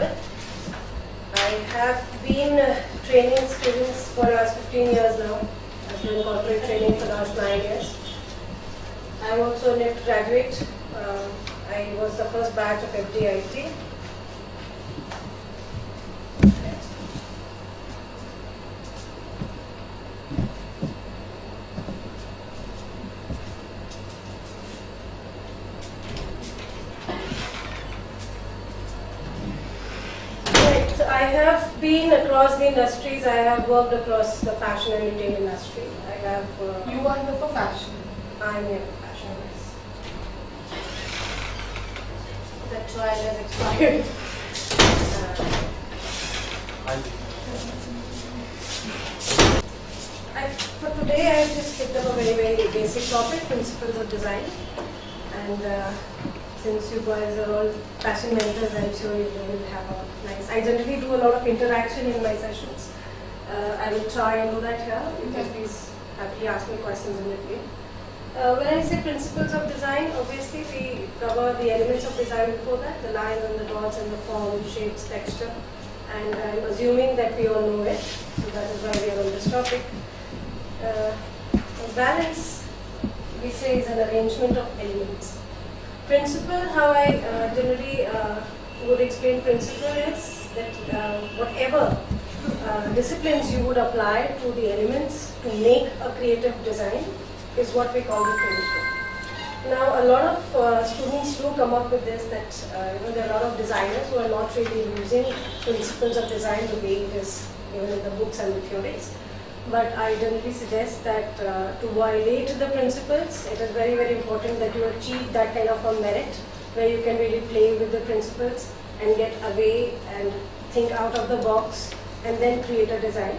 I have been training students for the last 15 years now. I've been corporate training for the last 9 years. I'm also a NIFT graduate. I was the first batch of FDIT. I have been across the industries. I have worked across the fashion and retail industry. I have. You are here for fashion. I'm here for fashion, yes. The trial has expired. For today, I have just picked up a very basic topic, principles of design. And since you guys are all fashion mentors, I'm sure you will have a nice. I generally do a lot of interaction in my sessions. I will try and do that here. You can please happily ask me questions in between. When I say principles of design, obviously we cover the elements of design before that, the lines and the dots and the form, shapes, texture. And I'm assuming that we all know it, so that is why we are on this topic. Balance, we say, is an arrangement of elements. Principle, how I generally would explain principle is that whatever disciplines you would apply to the elements to make a creative design is what we call the principle. Now, a lot of students do come up with this that there are a lot of designers who are not really using principles of design the way it is given in the books and the theories. But I generally suggest that to violate the principles, it is very important that you achieve that kind of a merit where you can really play with the principles and get away and think out of the box and then create a design.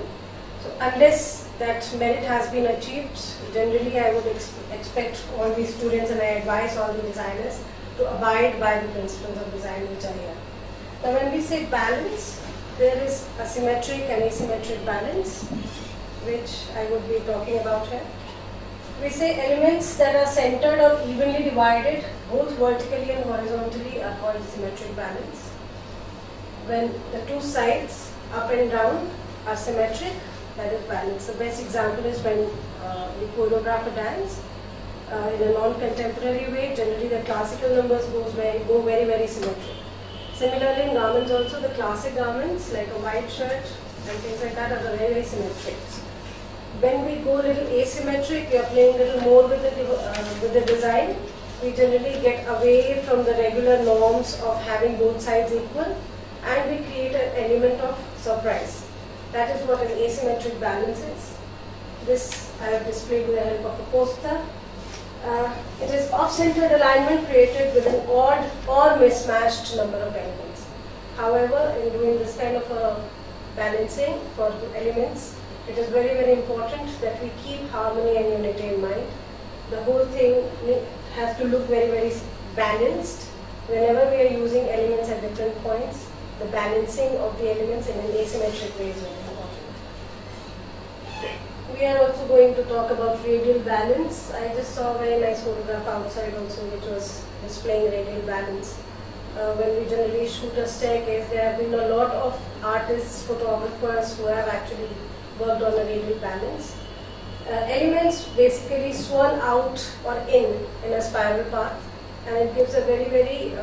So unless that merit has been achieved, generally I would expect all the students, and I advise all the designers to abide by the principles of design which are here. Now when we say balance, there is a symmetric and asymmetric balance, which I would be talking about here. We say elements that are centered or evenly divided, both vertically and horizontally, are called symmetric balance. When the two sides, up and down, are symmetric, that is balance. The best example is when we choreograph a dance. In a non-contemporary way, generally the classical numbers go very symmetric. Similarly, in garments also, the classic garments like a white shirt and things like that are very symmetric. When we go a little asymmetric, we are playing a little more with the design. We generally get away from the regular norms of having both sides equal, and we create an element of surprise. That is what an asymmetric balance is. This I have displayed with the help of a poster. It is off-centered alignment created with an odd or mismatched number of elements. However, in doing this kind of a balancing for elements, it is very important that we keep harmony and unity in mind. The whole thing has to look very balanced. Whenever we are using elements at different points, the balancing of the elements in an asymmetric way is very important. We are also going to talk about radial balance. I just saw a very nice photograph outside also which was displaying radial balance. When we generally shoot a staircase, there have been a lot of artists, photographers who have actually worked on a radial balance. Elements basically swirl out or in a spiral path, and it gives a very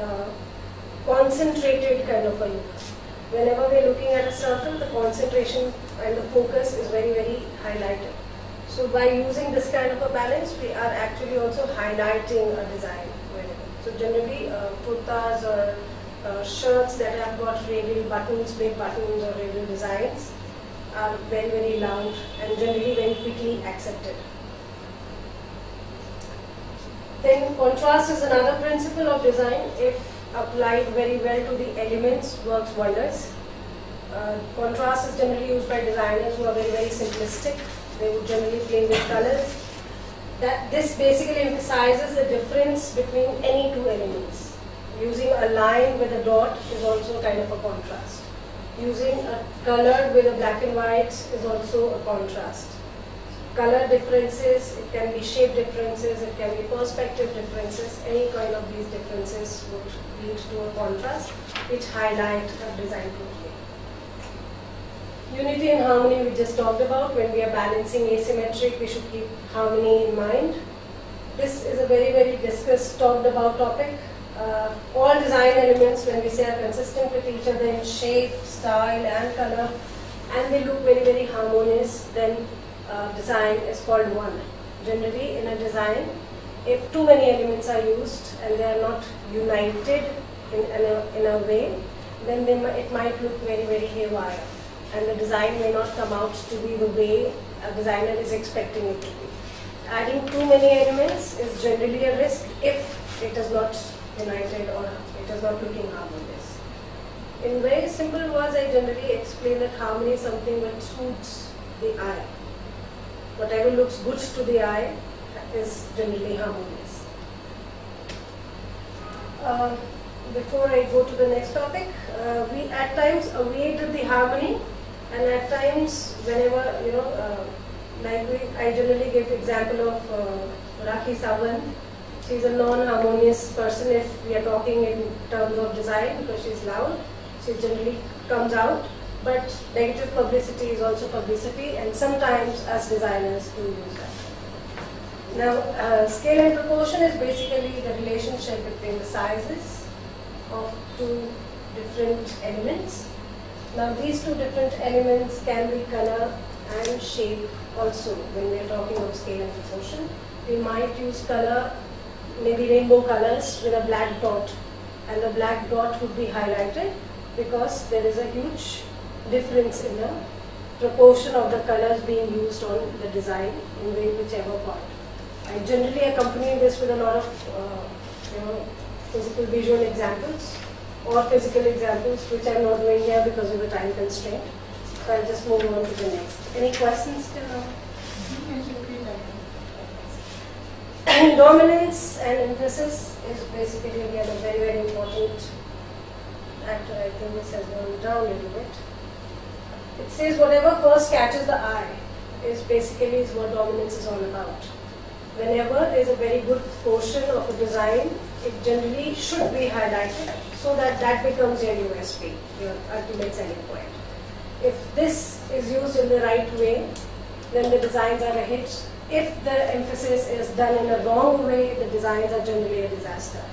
concentrated kind of a look. Whenever we are looking at a circle, the concentration and the focus is very highlighted. So by using this kind of a balance, we are actually also highlighting a design. So generally, kurtas or shirts that have got radial buttons, big buttons or radial designs are very loud and generally very quickly accepted. Then contrast is another principle of design. If applied very well to the elements, works wonders. Contrast is generally used by designers who are very simplistic. They would generally play with colors. This basically emphasizes the difference between any two elements. Using a line with a dot is also kind of a contrast. Using a color with a black and white is also a contrast. Color differences, it can be shape differences, it can be perspective differences, any kind of these differences would lead to a contrast. which highlight a design totally. Unity and harmony we just talked about. When we are balancing asymmetric, we should keep harmony in mind. This is a very discussed, talked about topic. All design elements, when we say, are consistent with each other in shape, style and color, and they look very harmonious, then design is called one. Generally in a design, if too many elements are used and they are not united in a way, then it might look very haywire, and the design may not come out to be the way a designer is expecting it to be. Adding too many elements is generally a risk if it is not united or it is not looking harmonious. In very simple words, I generally explain that harmony is something that suits the eye. Whatever looks good to the eye is generally harmonious. Before I go to the next topic, we at times await the harmony, and at times whenever, I generally give example of Rakhi Sawant. She's a non-harmonious person if we are talking in terms of design, because she's loud. She generally comes out, but negative publicity is also publicity, and sometimes us designers do use that. Now, scale and proportion is basically the relationship between the sizes of two different elements. Now, these two different elements can be color and shape also. When we are talking of scale and proportion, we might use color, maybe rainbow colors with a black dot, and the black dot would be highlighted because there is a huge difference in the proportion of the colors being used on the design in whichever part. I generally accompany this with a lot of physical visual examples or physical examples, which I am not doing here because of the time constraint. So I'll just move on to the next. Any questions till now? Dominance and emphasis is basically again a very important factor. I think this has gone down a little bit. It says whatever first catches the eye is what dominance is all about. Whenever there is a very good portion of a design, it generally should be highlighted so that becomes your USP, your ultimate selling point. If this is used in the right way, then the designs are a hit. If the emphasis is done in a wrong way, the designs are generally a disaster.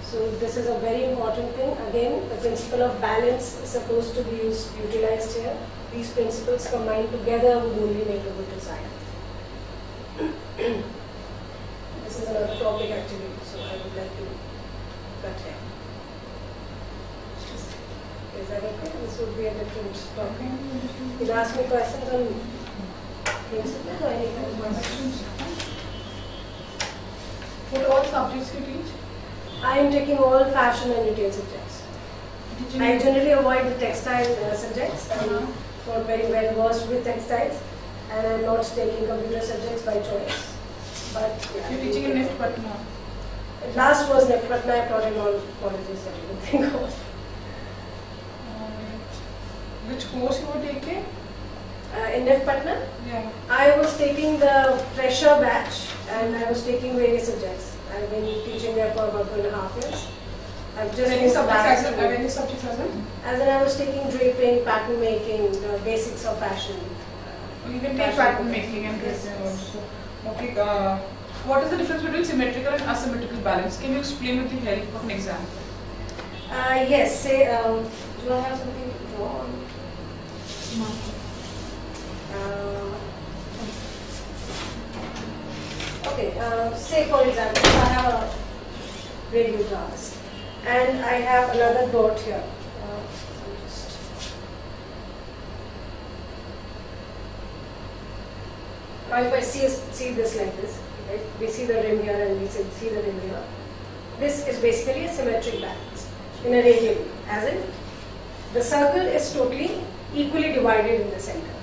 So this is a very important thing. Again, the principle of balance is supposed to be utilized here. These principles combined together would only make a good design. This is another topic actually, so I would like to cut here. Is that okay? This would be a different topic. You'll ask me questions on principles or any kind of questions? What all subjects you teach? I am taking all fashion and retail subjects. I generally avoid the textile subjects. I'm not very well versed with textiles, and I'm not taking computer subjects by choice. But yeah, You're teaching in NIFT Patna. Last was NIFT Patna. I taught in all colleges that you can think of. Which course you were taking? In NIFT Patna, Yeah. I was taking the fresher batch, and I was taking various subjects. I've been teaching there for about 2.5 years. I've just Any moved subjects back as to- well? Any subjects as well? As in, I was taking draping, pattern making, the basics of fashion. You can take pattern making and dressing also. Okay. What is the difference between symmetrical and asymmetrical balance? Can you explain with the help of an example? Yes, say, do I have something to draw on? Okay, say for example, I have a radio glass and I have another dot here. Now if I see this like this, right? We see the rim here and we see the rim here. This is basically a symmetric balance in a radial, as in the circle is totally equally divided in the center.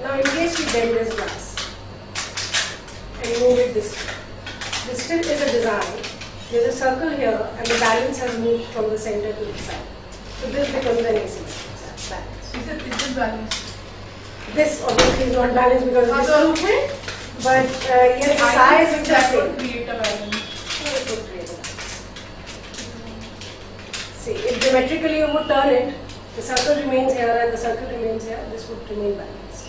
Now in case we bend this glass and move it this way, this still is a design. There's a circle here and the balance has moved from the center to the side. So this becomes an asymmetric balance. Is it balanced? This obviously is not balanced because of this movement, but yes, the size is the that same. would create a balance. No, it would create a balance. See, if geometrically you would turn it, the circle remains here and the circle remains here, this would remain balanced.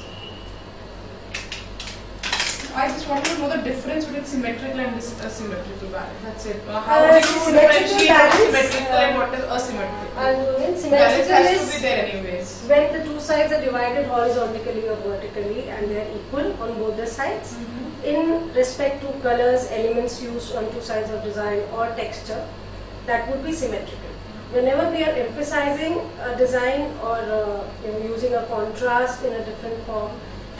I just want to know the difference between symmetrical and asymmetrical balance. That's it. How do you symmetrical differentiate balance, symmetrical and what is asymmetrical? And Balance symmetrical has to is be there anyways. when the two sides are divided horizontally or vertically and they are equal on both the sides. In respect to colors, elements used on two sides of design or texture, that would be symmetrical. Whenever we are emphasizing a design or using a contrast in a different form,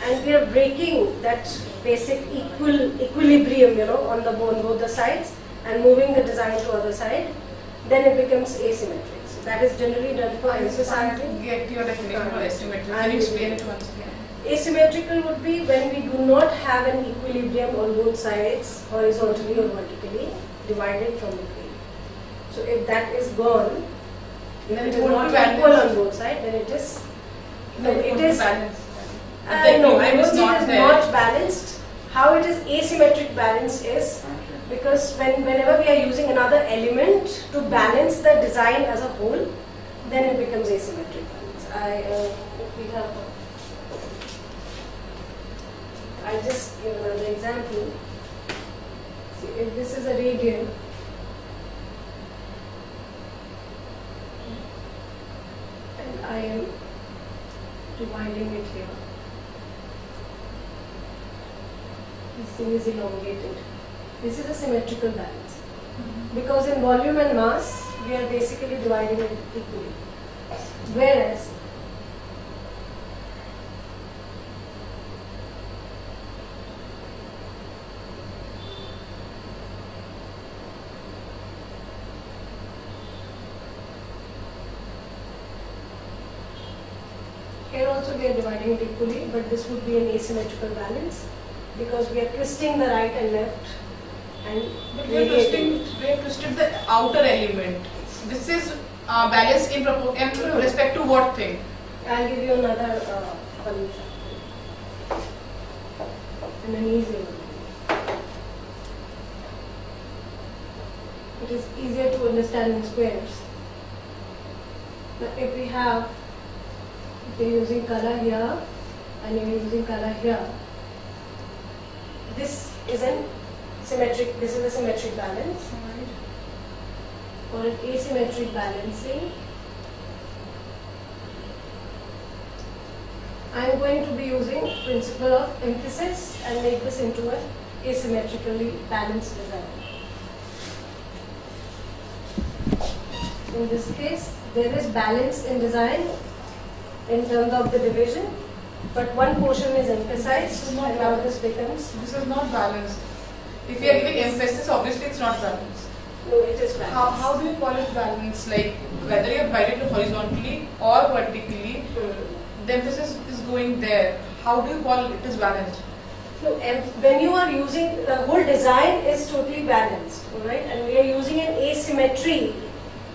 and we are breaking that basic equilibrium, on both the sides and moving the design to other side, then it becomes asymmetric. So that is generally done for emphasizing. Get your definition for asymmetrical. Can you explain it once again? Asymmetrical would be when we do not have an equilibrium on both sides, horizontally or vertically, divided from between. So if that is gone, if Then it it is won't not be balanced. equal on both sides, then it is. Then it it won't is. be balanced. No, The I equilibrium don't is think not it is there. not balanced. How it is asymmetric balance is because whenever we are using another element to balance the design as a whole, then it becomes asymmetric balance. I'll just give another example. See, if this is a radian, and I am dividing it here. This thing is elongated. This is a symmetrical balance. Because in volume and mass, we are basically dividing it equally. Whereas, here also we are dividing it equally, but this would be an asymmetrical balance because we are twisting the right and left and But we have twisted the outer element. This is balanced in respect to what thing? I'll give you another fun example. And an easy one. It is easier to understand in squares. Now if you're using color here and you're using color here, this is a symmetric balance. For an asymmetric balancing, I am going to be using principle of emphasis and make this into an asymmetrically balanced design. In this case, there is balance in design in terms of the division, but one portion is emphasized and now this becomes. This is not balanced. If we are giving emphasis, obviously it's not balanced. No, it is balanced. How do you call it balanced? Like whether you have divided it horizontally or vertically, the emphasis is going there. How do you call it is balanced? No, when you are using, the whole design is totally balanced, alright, and we are using an asymmetry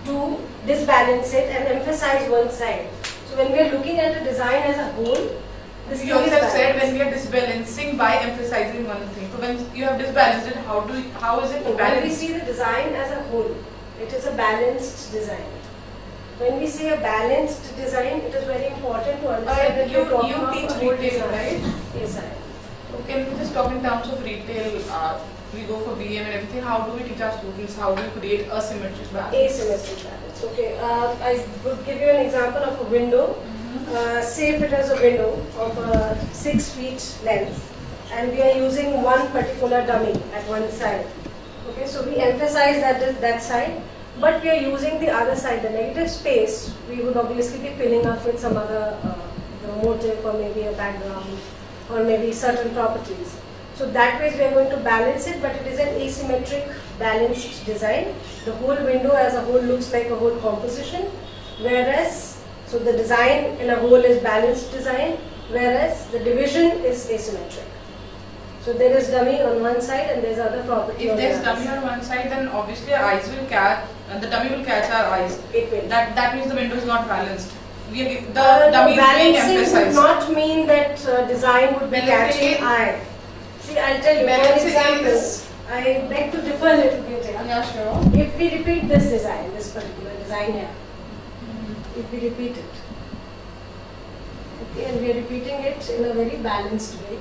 to disbalance it and emphasize one side. So when we are looking at the design as a whole, this You thing is also said balanced. when we are disbalancing by emphasizing one thing. So when you have disbalanced it, how is it When we balanced? see the design as a whole, it is a balanced design. When we say a balanced design, it is very important to understand that You we're talking of teach a whole retail, design. right? Yes, I am. So can we just talk in terms of retail? We go for VM and everything. How do we teach our students? How do we create a symmetric balance? Asymmetric balance. Okay, I would give you an example of a window. Say if it is a window of 6 feet length and we are using one particular dummy at one side. Okay, so we emphasize that side, but we are using the other side, the negative space, we would obviously be filling up with some other motif or maybe a background or maybe certain properties. So that way we are going to balance it, but it is an asymmetric balanced design. The whole window as a whole looks like a whole composition, whereas so the design in a whole is balanced design, whereas the division is asymmetric. So there is dummy on one side and there is other property If on the there's other dummy side. on one side, then obviously our eyes will catch, the dummy will catch our eyes. It will. That means the window is not balanced. The No, dummy is being balancing would emphasized. not mean that design would be Balancing catching is- eye. See, I'll tell you, for Balancing example, is I beg to differ a little bit here. Yeah, sure. If we repeat this design, this particular design here, if we repeat it, okay, and we are repeating it in a very balanced way,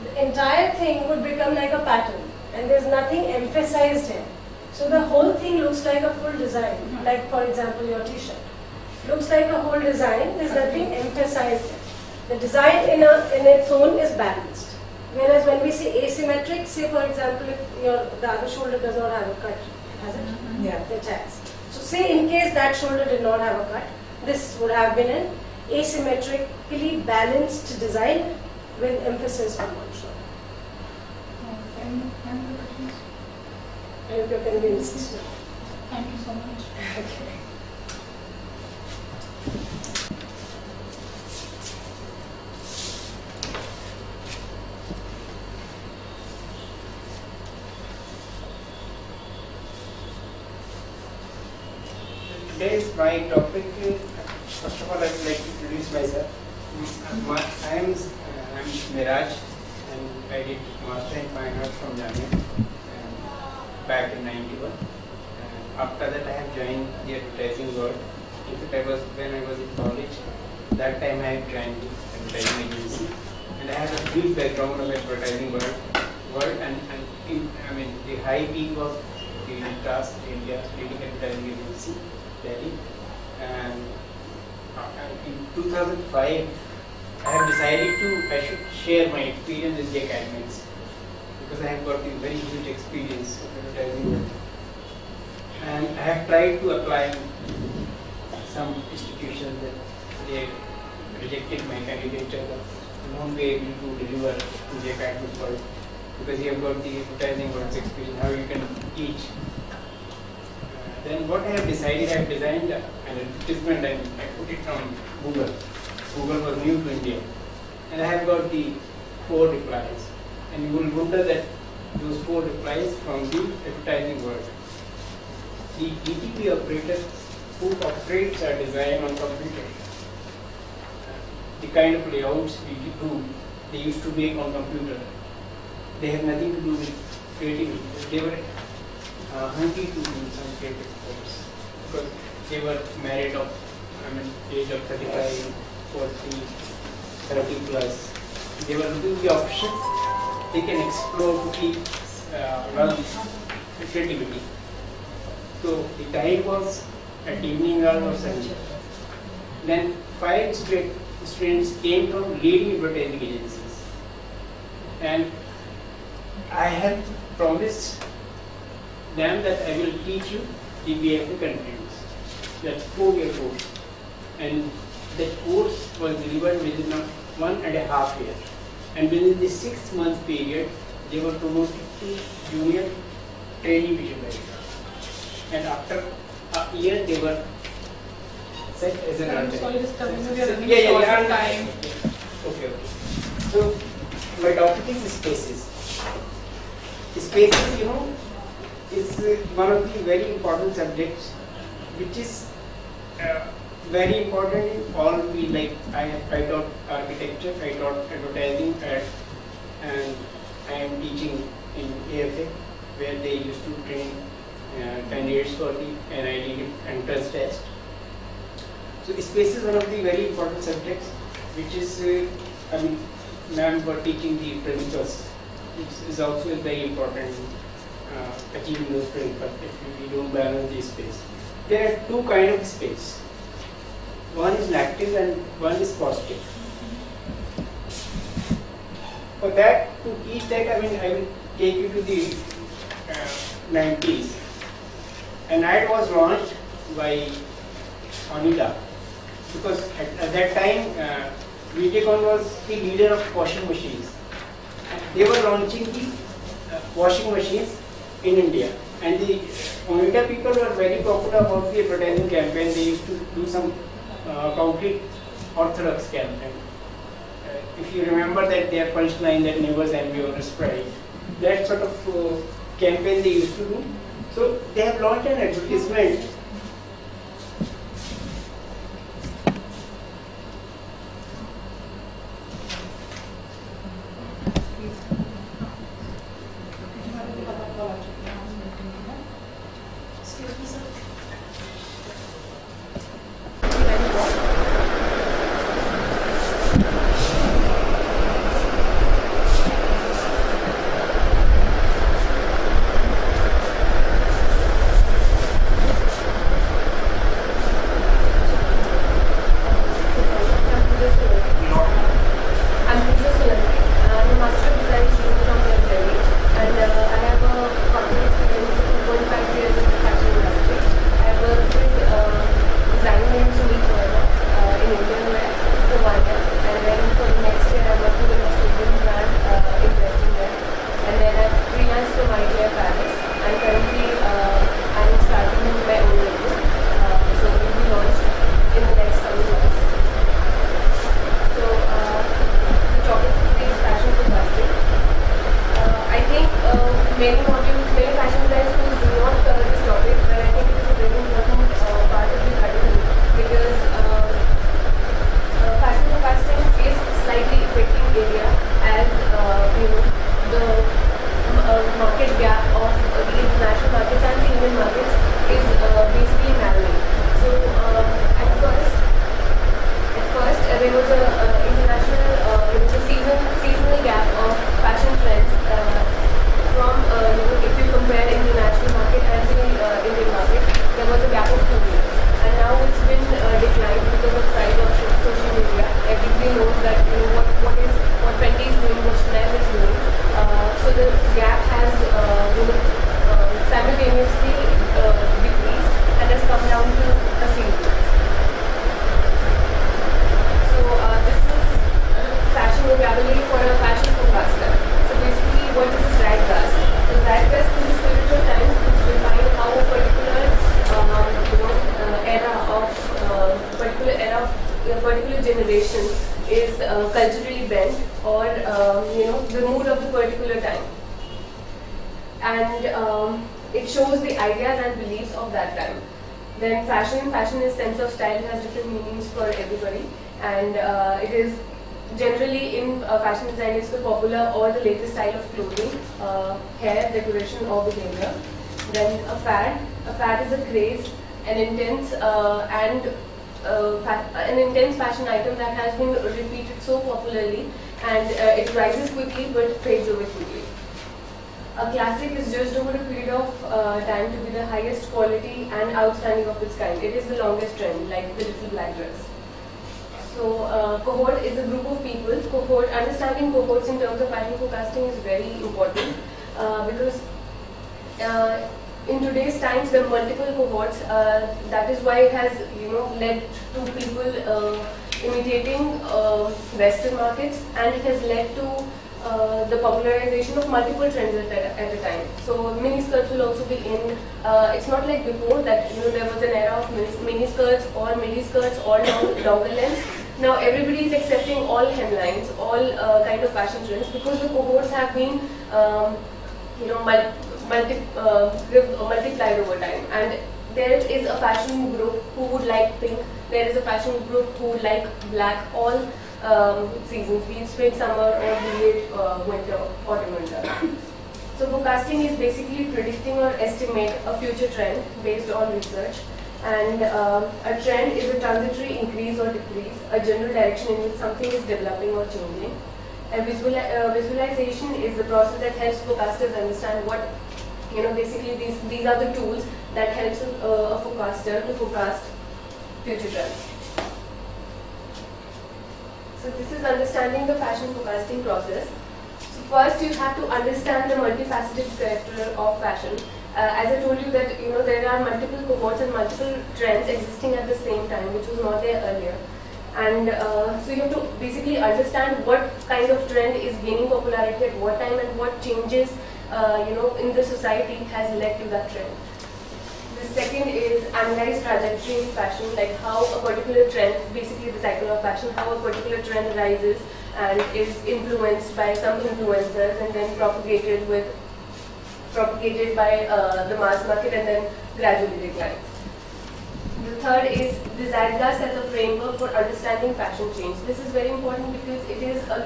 the entire thing would become like a pattern, and there's nothing emphasized here. So the whole thing looks like a full design, like for example your t-shirt. Looks like a whole design, there's nothing emphasized here. The design in its own is balanced. Whereas when we say asymmetric, say for example if the other shoulder does not have a cut, has it? Yeah. It has. So say in case that shoulder did not have a cut, this would have been an asymmetrically balanced design with emphasis on one shoulder. Any other questions? I hope you're convinced. Thank you so much. Okay. Today's my topic. First of all, I would like to introduce myself. I am Miraj, and I did Master in Fine Arts from Jamia back in '91. After that, I have joined the advertising world. In fact, when I was in college. That time, I have joined the advertising agency, and I have a huge background of advertising world, and the high peak was the Trust India leading advertising agency. Delhi, and in 2005 I have decided I should share my experience with the academics, because I have got a very huge experience of advertising world, and I have tried to apply some institutions that they rejected my candidature, won't be able to deliver to the academic world, because you have got the advertising world's experience, how you can teach. Then what I have decided, I have designed an advertisement and I put it on Google. Google was new to India. And I have got the 4 replies. And you will wonder that those 4 replies from the advertising world. The DTP operator who operates a design on computer, the kind of layouts they used to make on computer, they have nothing to do with creativity. They were hungry to do some creative course, because they were married age of 35, 40, 30 plus. They were looking the option they can explore to keep run creativity. So the time was at evening hour or Sunday. Then 5 students came from leading advertising agencies, and I had promised them that I will teach you the BFA contents, that 4-year course, and that course was delivered within 1.5 years, and within the 6-month period they were promoted to junior trainee visualizer, and after a year they were set as an alternate. Sorry, just coming to the running time. Okay. So my topic is spaces. Spaces, is one of the very important subjects, which is very important in all fields. Like I taught architecture, I taught advertising, and I am teaching in AFA, where they used to train candidates for the NIT entrance test. So space is one of the very important subjects, which is, ma'am for teaching the principles. It is also very important. Achieving those principles if we don't balance the space. There are 2 kinds of space. One is negative and one is positive. For that, to teach that, I will take you to the 90s. And ad was launched by Onida, because at that time, Vidicon was the leader of washing machines. They were launching the washing machines in India, and the Onida people were very popular about the advertising campaign. They used to do some complete orthodox campaign. If you remember that their punchline that neighbors envy or Sprite, that sort of campaign they used to do. So they have launched an advertisement. a particular generation is culturally bent, or the mood of the particular time, and it shows the ideas and beliefs of that time. Then fashion is sense of style, has different meanings for everybody, and it is generally in fashion design is the popular or the latest style of clothing, hair, decoration or behavior. Then a fad is a craze, an intense an intense fashion item that has been repeated so popularly, and it rises quickly but fades away quickly. A classic is judged over a period of time to be the highest quality and outstanding of its kind. It is the longest trend, like the little black dress. So, cohort is a group of people. Understanding cohorts in terms of fashion forecasting is very important, because in today's times there are multiple cohorts. That is why it has led to people imitating Western markets, and it has led to the popularization of multiple trends at a time. So mini skirts will also be in. It's not like before that there was an era of mini skirts or midi skirts or longer lengths. Now everybody is accepting all hemlines, all kind of fashion trends, because the cohorts have been multiplied over time. And there is a fashion group who would like pink. There is a fashion group who would like black. All seasons, be it spring, summer, or be it winter, autumn, winter. So forecasting is basically predicting or estimate a future trend based on research. And a trend is a transitory increase or decrease, a general direction in which something is developing or changing. A visualization is the process that helps forecasters understand what, basically these are the tools that helps a forecaster to forecast future trends. So this is understanding the fashion forecasting process. So first you have to understand the multifaceted character of fashion. As I told you that there are multiple cohorts and multiple trends existing at the same time, which was not there earlier. And so you have to basically understand what kind of trend is gaining popularity at what time, and what changes in the society has led to that trend. The second is analyze trajectory in fashion, like how a particular trend, basically the cycle of fashion, how a particular trend rises and is influenced by some influencers and then propagated by the mass market and then gradually declines. The third is the zeitgeist as a framework for understanding fashion change. This is very important because it is a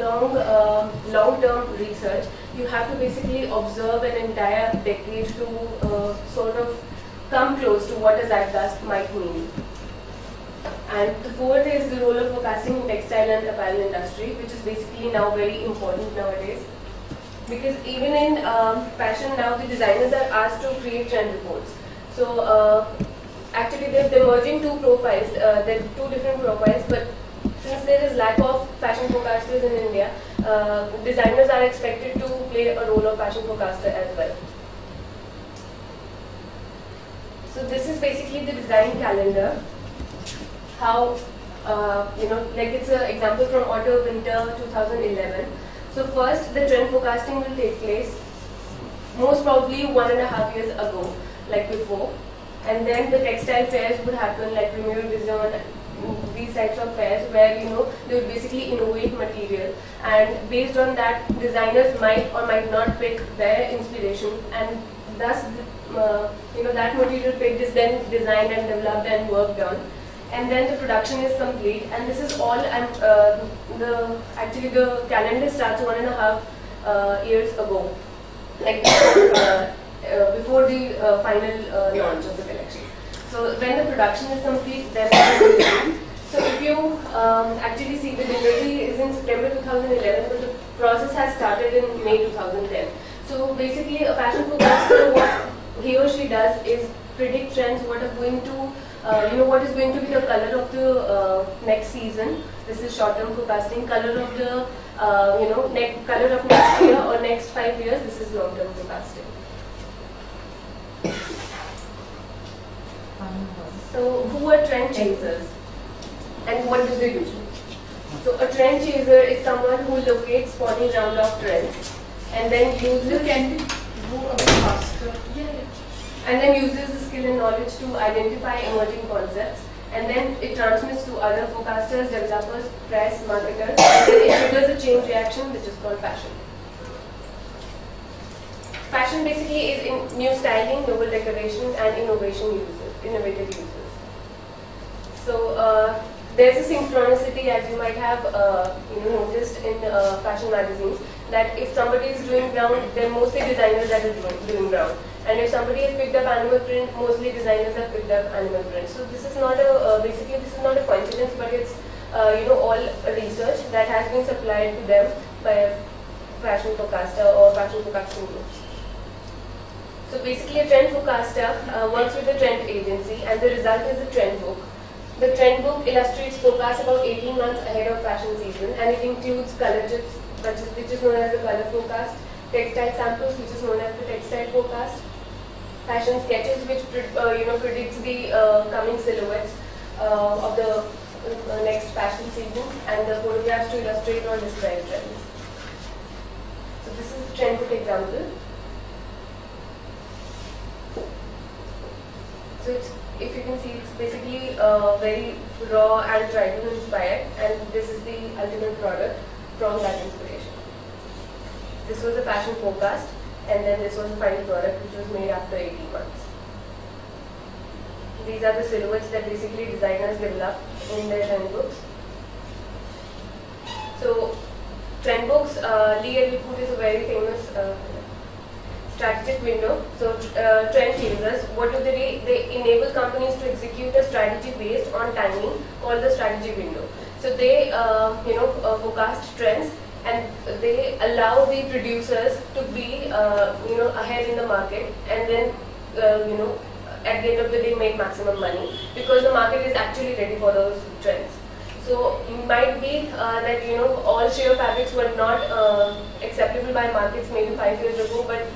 long-term research. You have to basically observe an entire decade to sort of come close to what a zeitgeist might mean. And the fourth is the role of forecasting in textile and apparel industry, which is basically now very important nowadays. Because even in fashion now, the designers are asked to create trend reports. So actually they're merging two profiles. There are two different profiles, but since there is lack of fashion forecasters in India, designers are expected to play a role of fashion forecaster as well. So this is basically the design calendar. How, like it's an example from Autumn Winter 2011. So first, the trend forecasting will take place most probably 1.5 years ago, like before. And then the textile fairs would happen, like Premier Vision, these types of fairs where they would basically innovate material, and based on that, designers might or might not pick their inspiration, and thus that material picked is then designed and developed and worked on, and then the production is complete. And this is all. Actually the calendar starts 1.5 years ago, like before the final launch of the collection. So when the production is complete, then so if you actually see, the delivery is in September 2011, but the process has started in May 2010. So basically, a fashion forecaster, what he or she does is predict trends, what are going to, what is going to be the color of the next season. This is short-term forecasting. Color of the, color of next year or next 5 years. This is long-term forecasting. So who are trend chasers, and what do they do? So a trend chaser is someone who locates spawning ground of trends and then uses and then uses the skill and knowledge to identify emerging concepts and then it transmits to other forecasters, developers, press, marketers, and then it triggers a chain reaction which is called fashion. Fashion basically is in new styling, novel decoration, and innovative uses. So there's a synchronicity, as you might have noticed in fashion magazines, that if somebody is doing brown, they're mostly designers that are doing brown. And if somebody has picked up animal print, mostly designers have picked up animal print. So this is not a basically this is not a coincidence, but it's all research that has been supplied to them by a fashion forecaster or fashion forecasting groups. So basically, a trend forecaster works with a trend agency, and the result is a trend book. The trend book illustrates forecasts about 18 months ahead of fashion season, and it includes color chips, which is known as the color forecast, textile samples, which is known as the textile forecast, fashion sketches, which predicts the coming silhouettes of the next fashion season, and the photographs to illustrate or describe trends. So this is the trend book example. So it's, if you can see, it's basically very raw and tribal inspired, and this is the ultimate product from that inspiration. This was a fashion forecast, and then this was the final product, which was made after 18 months. These are the silhouettes that basically designers develop in their trend books. So trend books, Lee and Liput is a very famous strategic window. So trend chasers, what do? They enable companies to execute a strategy based on timing called the strategy window. So they forecast trends, and they allow the producers to be ahead in the market, and then at the end of the day make maximum money, because the market is actually ready for those trends. So it might be that all sheer fabrics were not acceptable by markets maybe 5 years ago, but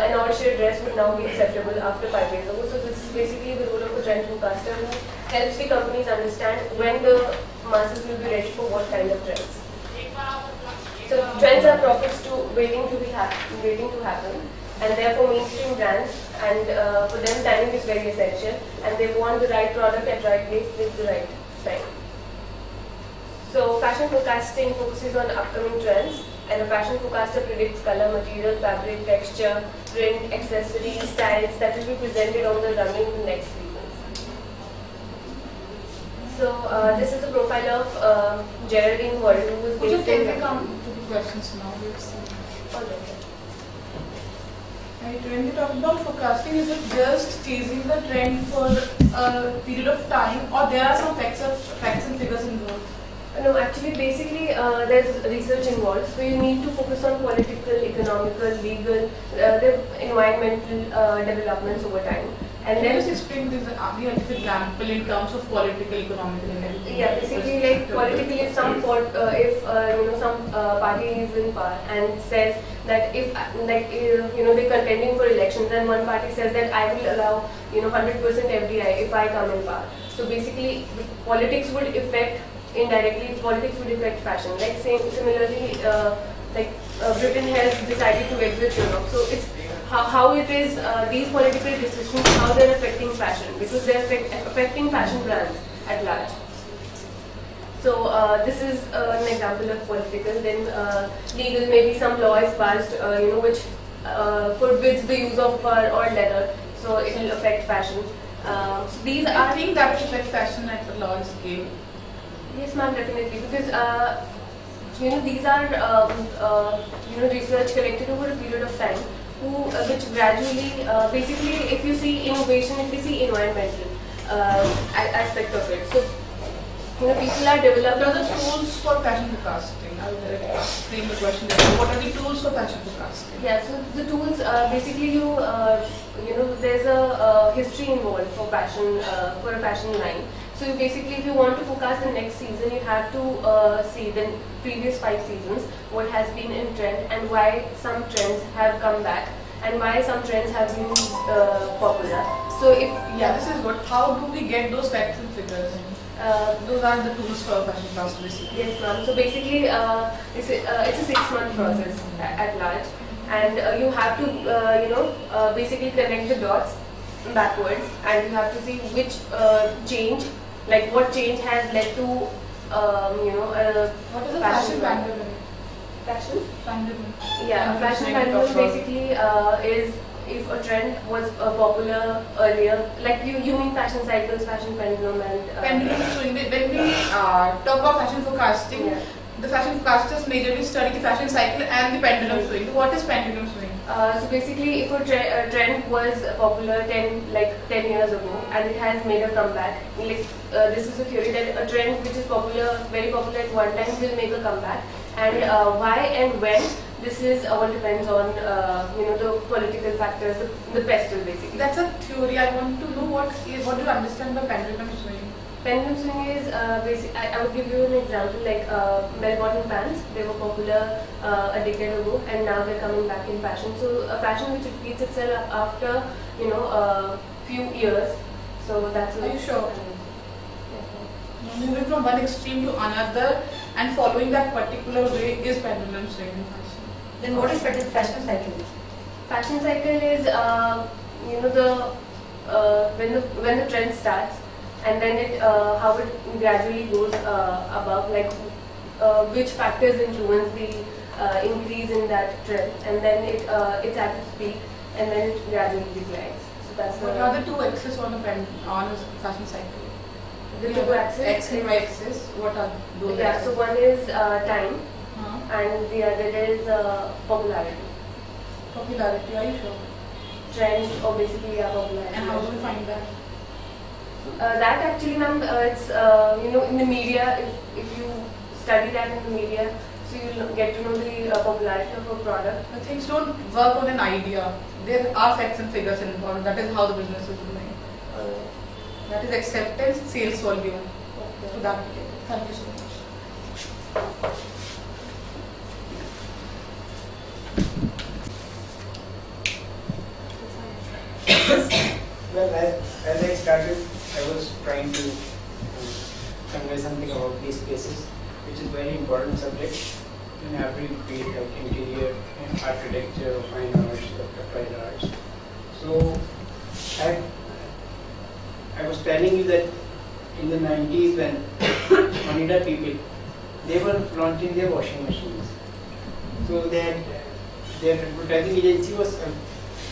an all sheer dress would now be acceptable after 5 years ago. So this is basically the role of a trend forecaster, who helps the companies understand when the masses will be ready for what kind of trends. So trends are profits waiting to happen, and therefore mainstream brands, and for them timing is very essential, and they want the right product at right place with the right time. So fashion forecasting focuses on upcoming trends, and a fashion forecaster predicts color, material, fabric, texture, print, accessories, styles that will be presented on the runway in the next seasons. So this is a profile of Geraldine Ward, who was Would you based take in the questions now? Right, when we talk about forecasting, is it just chasing the trend for a period of time, or there are some facts and figures involved? No, actually, basically, there's research involved. So you need to focus on political, economical, legal, the environmental developments over time. And Can then you just explain this example in terms of political, economical, and everything? yeah, basically, like politically, if some party is in power and says that if they're contending for elections, and one party says that I will allow 100% FDI if I come in power. So basically, politics would affect indirectly. Politics would affect fashion. Like similarly, Britain has decided to exit Europe. So it's how it is these political decisions, how they're affecting fashion, because they're affecting fashion brands at large. So this is an example of political. Then legal, maybe some law is passed, which forbids the use of fur or leather. So it will affect fashion. So these I are think that will affect fashion at a large scale. yes, ma'am, definitely, because these are research collected over a period of time, which gradually, basically, if you see innovation, if you see environmental aspect of it, so people are developing. What are the tools for fashion forecasting? I will frame the question. What are the tools for fashion forecasting? Yeah, so the tools, basically there's a history involved for fashion, for a fashion line. So basically, if you want to forecast the next season, you have to see the previous 5 seasons, what has been in trend, and why some trends have come back, and why some trends have been popular. So if This is what. How do we get those facts and figures? Those are the tools for fashion class, basically. Yes, ma'am. So basically, it's a 6-month process at large, and you have to basically connect the dots backwards, and you have to see which change like what change has led to What is a fashion pandemic? fashion Pandemic. yeah a fashion pendulum basically is if a trend was popular earlier, like you mean fashion cycles, fashion pendulum and Pendulum swing. When we talk about fashion forecasting, yeah. the fashion forecasters majorly study the fashion cycle and the pendulum swing. What is pendulum swing? So basically, if a trend was popular 10 years ago and it has made a comeback, like this is a theory that a trend which is popular, very popular at one time will make a comeback, and why and when, this is what depends on the political factors, the pestle basically. That's a theory. I want to know what do you understand by pendulum swing? Pendulum swing is I would give you an example like bell-bottom pants. They were popular a decade ago, and now they're coming back in fashion. So a fashion which repeats itself after a few years. So that's. Are you sure? Moving from one extreme to another and following that particular way is pendulum swing in fashion. Then what is fashion cycle? Fashion cycle is when the trend starts, and then it how it gradually goes above, like which factors influence the increase in that trend, and then it's at its peak, and then it gradually declines. So that's What are the two axes on a fashion cycle? The two axes. X and Y axis. What are those? Yeah. So one is time, Huh? and the other is popularity. Popularity. Are you sure? Trend, or basically popularity. And how do we find that? That actually, ma'am, it's in the media. If you study that in the media, so you'll get to know the popularity of a product. The things don't work on an idea. There are facts and figures involved. That is how the business is doing. That is acceptance, sales volume. So that we get it. Thank you so much. Well, as I started, I was trying to convey something about these spaces, which is very important subject in every field like interior, architecture, fine arts, applied arts. So, I was telling you that in the 90s when Oneida people, they were launching their washing machines. So their advertising agency was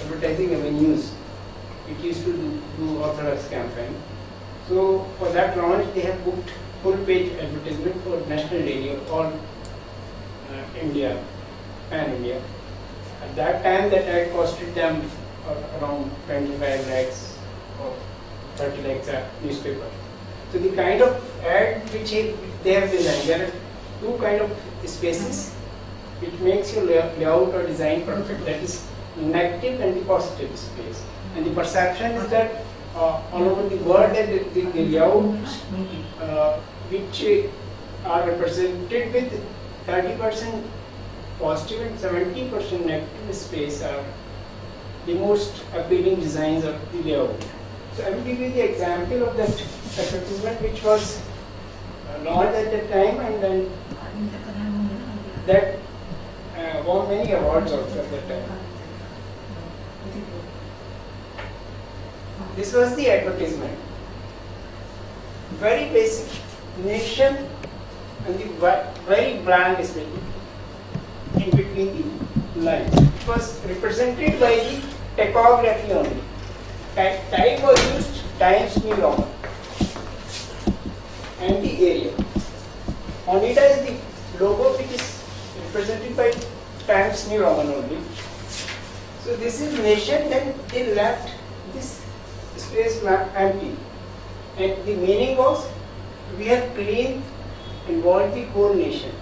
advertising avenues. It used to do Orthodox campaign. So for that launch, they have booked full-page advertisement for national radio all India, pan-India. At that time, that ad costed them around 25 lakhs or 30 lakhs a newspaper. So the kind of ad which they have designed, there are two kind of spaces which makes your layout or design perfect. That is negative and the positive space. And the perception is that all over the world that the layouts which are represented with 30% positive and 70% negative space are the most appealing designs of the layout. So I will give you the example of that advertisement which was launched at that time, and then that won many awards also at that time. This was the advertisement. Very basic nation and the very bland space in between the lines. It was represented by the typography only. Type was used, Times New Roman, and the area. Oneida is the logo which is represented by Times New Roman only. So this is nation, then they left this space empty. And the meaning was, we have cleaned and washed the whole nation.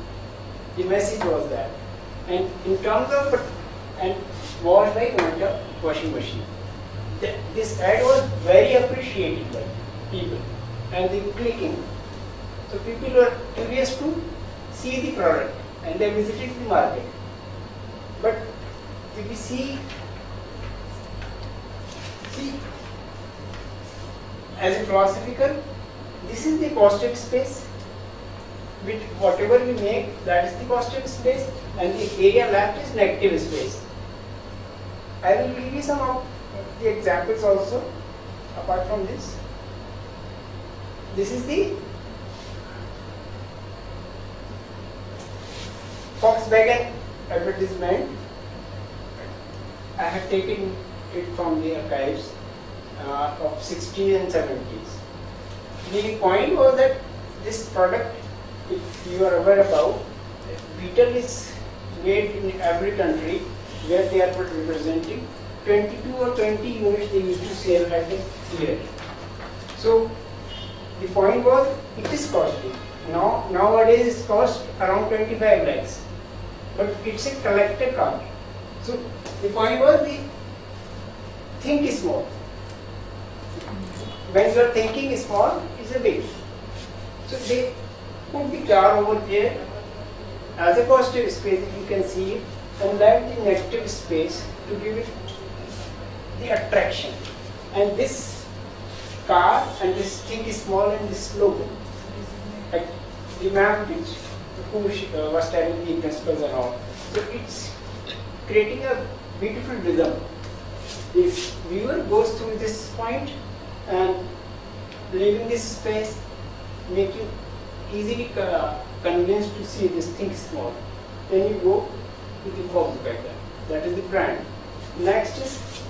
The message was that. And in terms of, and washed by washing machine. This ad was very appreciated by people and the clicking. So people were curious to see the product and they visited the market. But if we see as a philosophical, this is the positive space, which whatever we make, that is the positive space, and the area left is negative space. I will give you some of the examples also, apart from this. this is the Volkswagen advertisement. I have taken it from the archives of 60s and 70s. The point was that this product, if you are aware about, Beetle is made in every country where they are representing 22 or 20 units they used to sell at a year. So the point was it is costly. Nowadays it costs around 25 lakhs, but it's a collector car. So the point was the think small. When you are thinking small, it's a big. So they put the car over there as a positive space, if you can see it, and left the negative space to give it the attraction. And this car and this thing is small and this logo, like the map which who was telling the principles and all. So it's creating a beautiful rhythm. The viewer goes through this point and leaving this space make you easily convinced to see this thing small. Then you go to the Volkswagen. That is the brand. Next is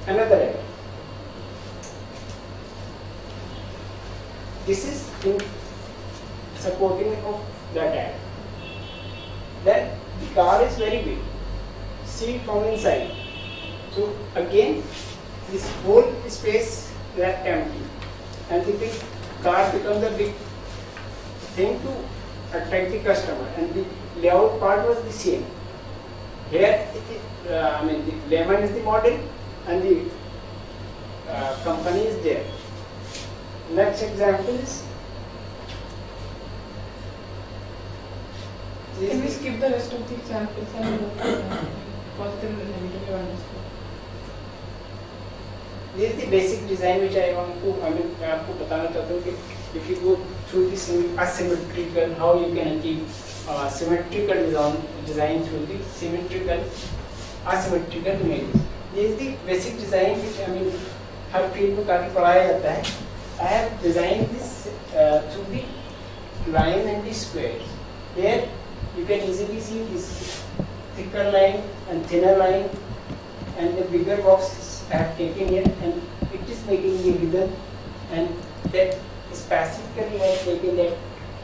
another ad. This is in supporting of that ad. Then the car is very big. See it from inside. So again, this whole space left empty, and the big car becomes a big thing to attract the customer. And the layout part was the same. Here, the lemon is the model, and the company is there. Next example is Can we skip the rest of the examples and go to positive and negative understood? this is the basic design which I want to मैं आपको बताना चाहता हूँ कि if you go through this asymmetrical, how you can achieve symmetrical design through the symmetrical asymmetrical images. This is the basic design which her field में काफी पढ़ाया जाता है. I have designed this through the line and the squares. Here you can easily see this thicker line and thinner line, and the bigger boxes I have taken here, and it is making the rhythm, and that specifically I have taken that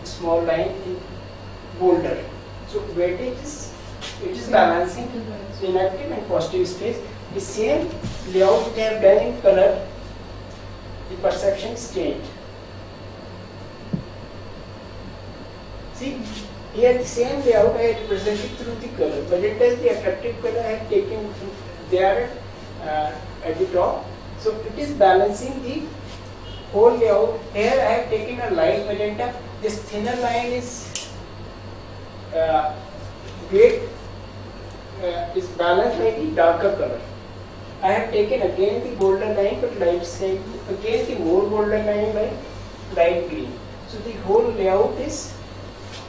small line in bolder. So weightage is, it is balancing the negative and positive space. The same layout they have done in color, the perception is changed. See, here the same layout I have represented through the color, but it is the attractive color I have taken there at the top. So it is balancing the whole layout. Here I have taken a light magenta. This thinner line is is balanced by the darker color. I have taken again the bolder line, but light side, again the more bolder line by light green. So the whole layout is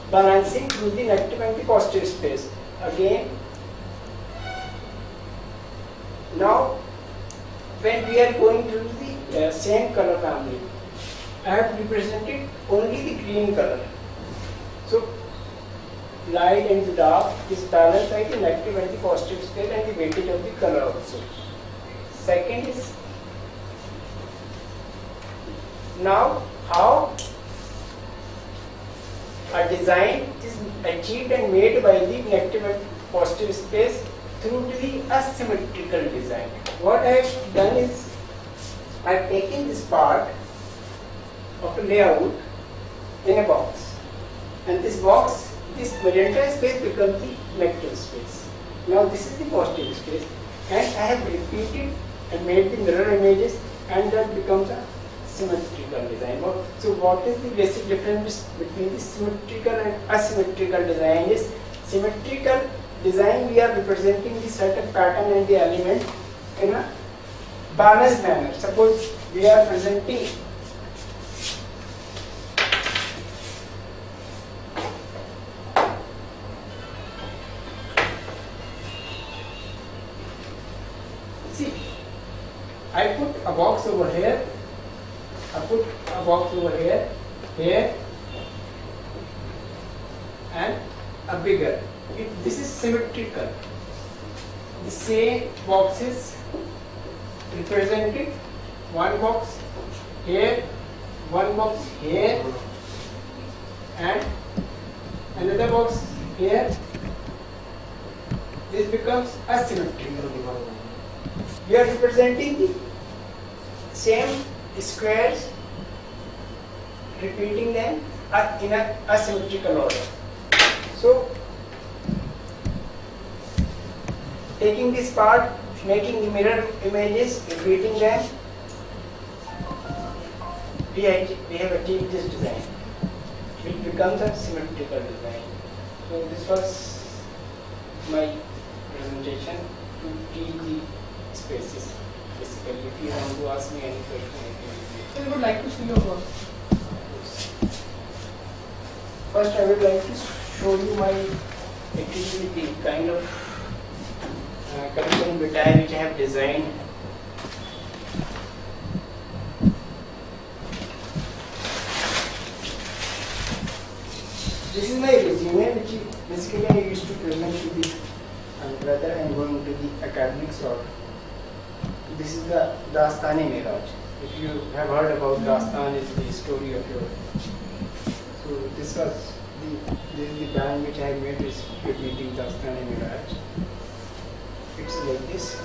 balancing through the negative and the positive space. Again, now when we are going through the same color family, I have represented only the green color. So light and the dark is balanced by the negative and the positive space and the weightage of the color also. Second is now how a design is achieved and made by the negative and positive space through the asymmetrical design. What I have done is I have taken this part of a layout in a box, and this box, this magenta space becomes the negative space. Now this is the positive space, and I have repeated and made the mirror images, and that becomes a symmetrical design. So what is the basic difference between the symmetrical and asymmetrical design is symmetrical design we are representing the certain pattern and the element in a balanced manner. Suppose we are presenting I put a box over a box over here, here, and a bigger. This is symmetrical. The same boxes represented, one box here, one box here, and another box here. This becomes asymmetrical. We are representing the same squares, repeating them in a asymmetrical order. So, taking this part, making the mirror images, repeating them, we have achieved this design. It becomes a symmetrical design. So this was my presentation to teach the spaces. Basically, if you want to ask me any question, I can. So you would like to see your work. First, I would like to show you my actually the kind of curriculum vitae which I have designed. This is my resume, which basically I used to present to the whether I am going to the academics or. This is the Dastane-e-Miraj. If you have heard about Dastan, is the story of your. So this was this is the band which I have made is repeating Dastane-e-Miraj. It's like this.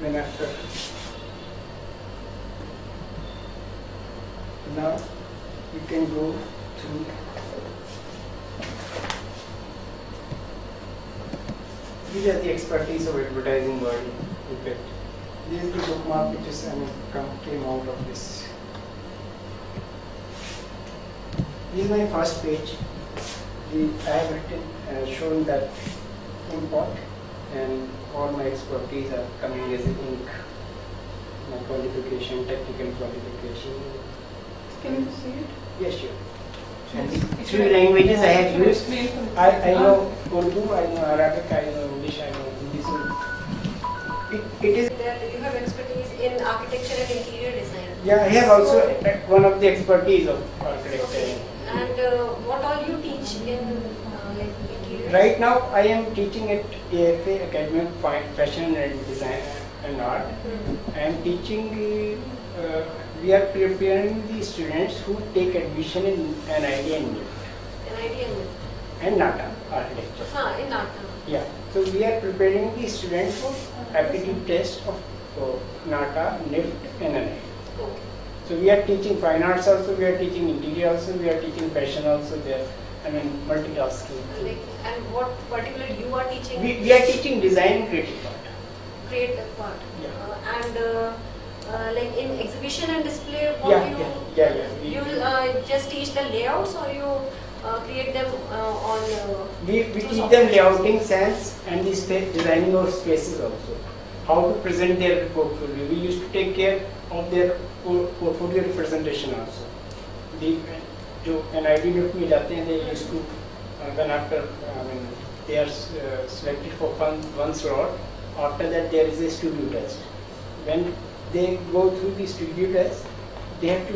Then after. Now you can go through. These are the expertise of advertising world. In fact, this is the bookmark which is came out of this. This is my first page. I have written, shown that import, and all my expertise are coming as ink. My qualification, technical qualification. Can you see it? Yes, sure. And the three languages I have used. I know Urdu, I know Arabic, I know English, I know Hindi. So it is. That you have expertise in architecture and interior design. Yeah, I have also one of the expertise of architecture. And what all you teach in like interior? Right now, I am teaching at AFA Academy of Fashion and Design and Art. I am teaching. We are preparing the students who take admission in NID and NIFT An idea in and NATA architecture. in art. Yeah, so we are preparing the students for aptitude test of NATA, NIFT and NID. Okay. So we are teaching fine arts also, we are teaching interior also, we are teaching fashion also there. I mean multitasking. Like, and what particularly you are teaching? We are teaching design and creative part. Creative part. Yeah. And like in exhibition and display, what Yeah. you will just teach the layouts, or you create them on. We teach them layouting sense and the space, designing of spaces also. How to present their portfolio. We used to take care of their portfolio representation also. जो NID NIFT में जाते हैं, they used to then after they are selected for one slot. After that there is a studio test. When they go through the studio test, they have to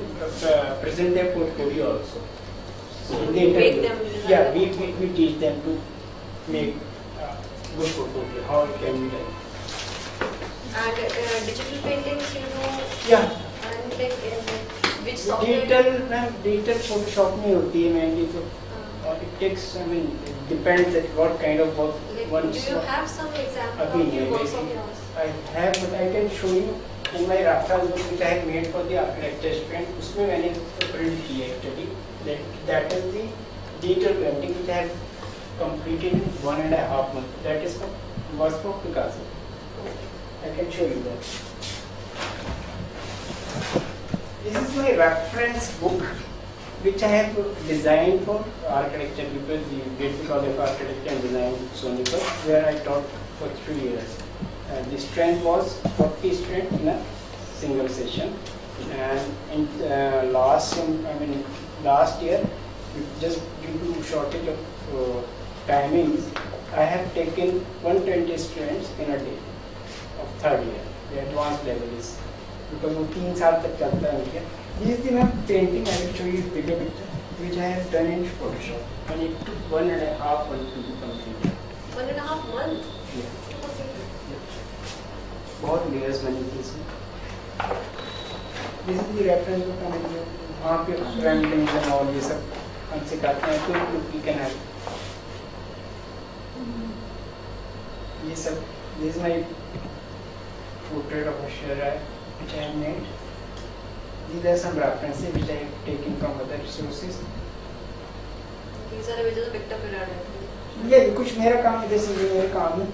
present their portfolio also. So in the Make interview, them yeah, we teach them to make good portfolio, how it can be done. And digital paintings, you know. Yeah. And like which software? Digital Photoshop में होती है mainly तो और it takes it depends at what kind of work Like, one do you have some example Again, of your yeah, works of basically. yours? I have, but I can show you in my reference book which I have made for the architecture student. उसमें मैंने print की है actually. That is the digital painting which I have completed in 1.5 months. That is was for Picasso. I can show you that. This is my reference book which I have designed for architecture people, the Basic College of Architecture and Design, Sonipat, where I taught for 3 years. The strength was 40 students in a single session. And in last year, just due to shortage of timings, I have taken 120 students in a day of third year advance level is because वो 3 साल तक चलता है उनके. This is the painting. I will show you bigger picture which I have done in Photoshop and it took 1.5 months to be completed. 1.5 months. Yeah. बहुत layers बनी थी इसमें. This is the reference book हमें जो वहाँ पे रैंडलिंग और ये सब हम सिखाते हैं तो you can have. ये सब this is my portrait of a Shira which I have made. These are some references which I have taken from other sources. These are images of Victor Pirard. ये कुछ मेरा काम है जैसे ये मेरा काम है.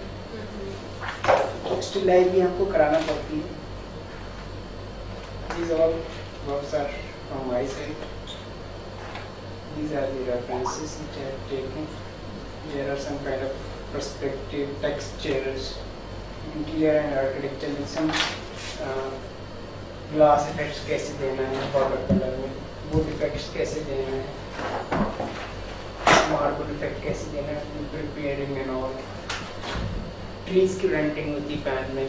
स्टिल लाइफ भी हमको कराना पड़ती है. These all works are from my side. These are the references which I have taken. There are some kind of perspective textures, interior and architecture with some glass effects कैसे देना है water colour में, would effects कैसे देना है, marble effect कैसे देना है, प्रिपेयरिंग एंड ऑल. ट्रीज की रेंटिंग होती है पैन में.